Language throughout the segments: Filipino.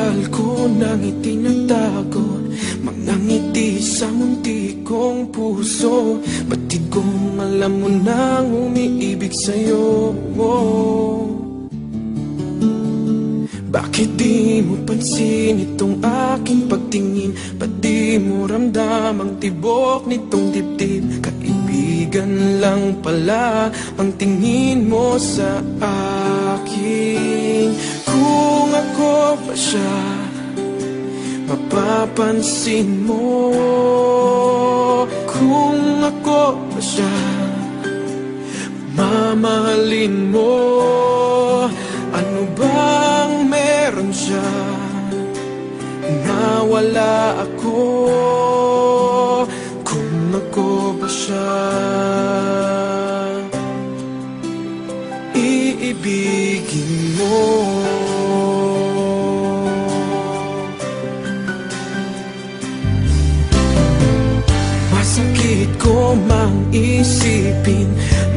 Matagal ko nang itinatago mga ngiti sa munti kong puso. Batid kong alam mo nang umiibig sa'yo. Bakit di mo pansin itong aking pagtingin? Ba't di mo ramdam ang tibok nitong dibdib? Kaibigan lang pala ang tingin mo sa akin. Kung ako ba siya, mapapansin mo. Kung ako ba siya, mamahalin mo. Ano bang meron siya na wala ako? Kung ako ba siya, iibigin mo. Masakit ko mang isipin,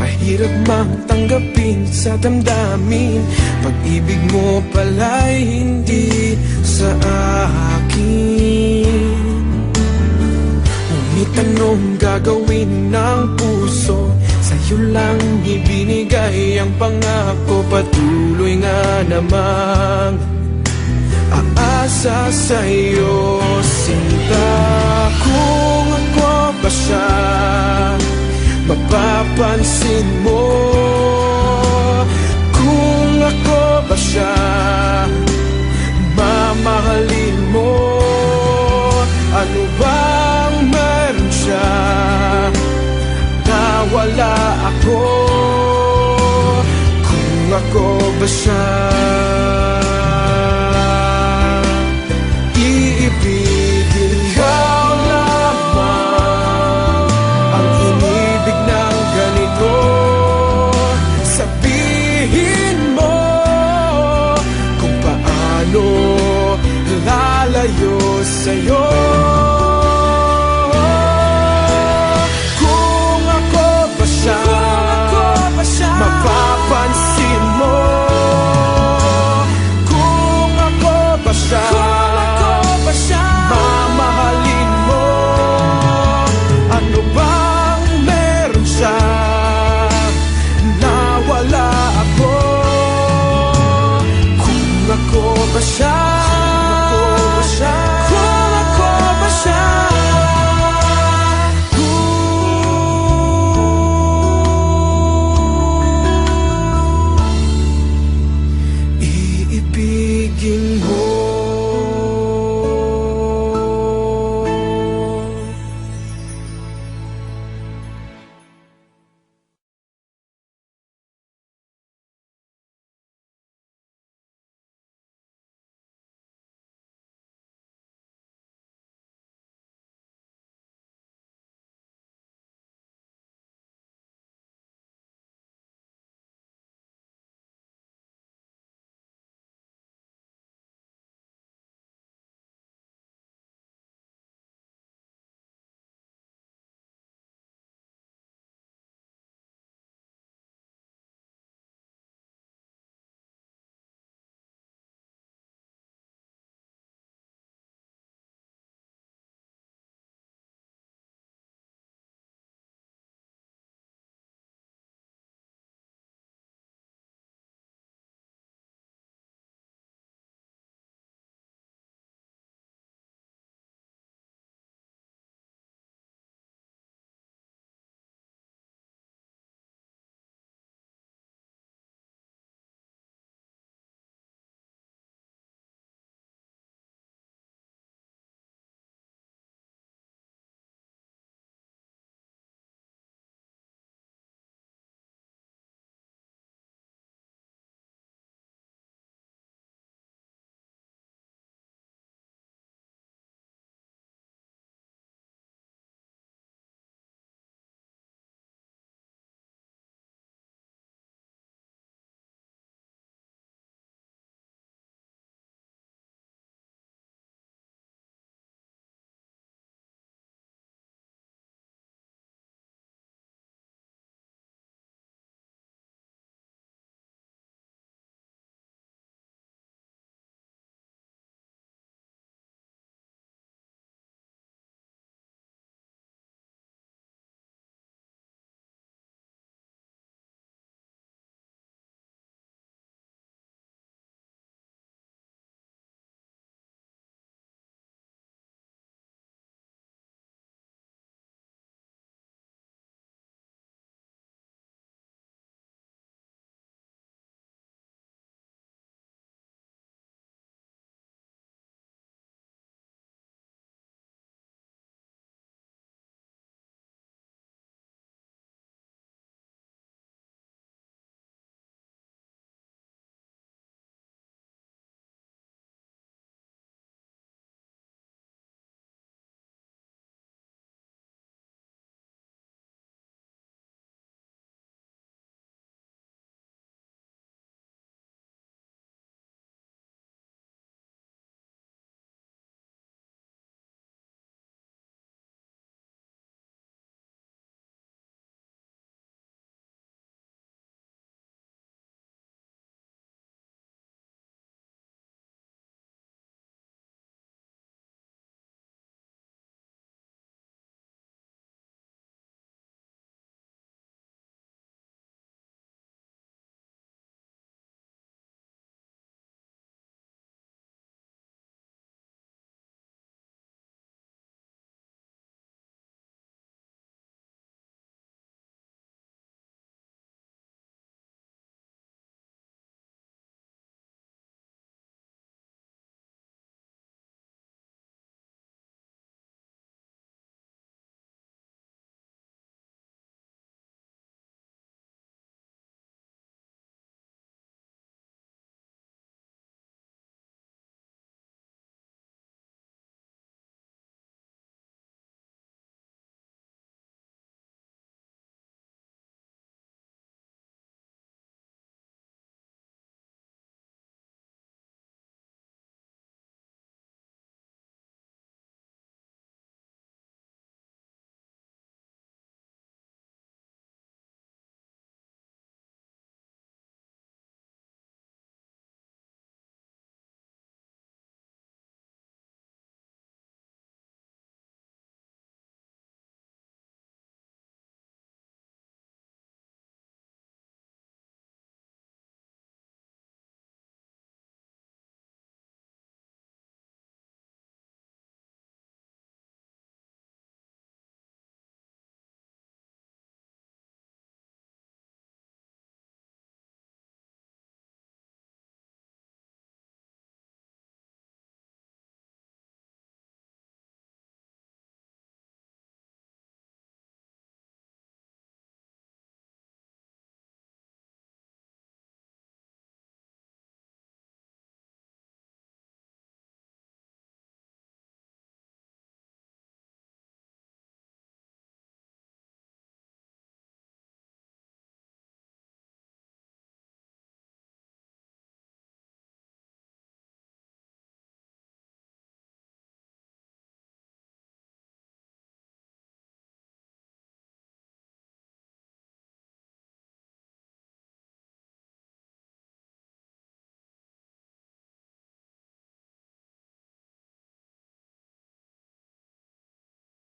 mahirap mang tanggapin sa damdamin. Pag-ibig mo pala'y hindi sa akin. Ngunit anong gagawin ng puso? Sa'yo lang ibinigay ang pangako. Patuloy nga namang aasa sa'yo, sinta. Kung ako ba siya, mapapansin mo. Kung ako ba siya, mamahalin mo. Ano bang meron siya na wala ako? Kung ako ba siya, iibigin ikaw lamang ang inibig ng ganito. Sabihin mo kung paano lalayo sa'yo. Kung ako ba siya, mapapansin mo. Kung ako ba siya, mamahalin mo. Ano bang meron siya na wala ako? Kung ako ba siya,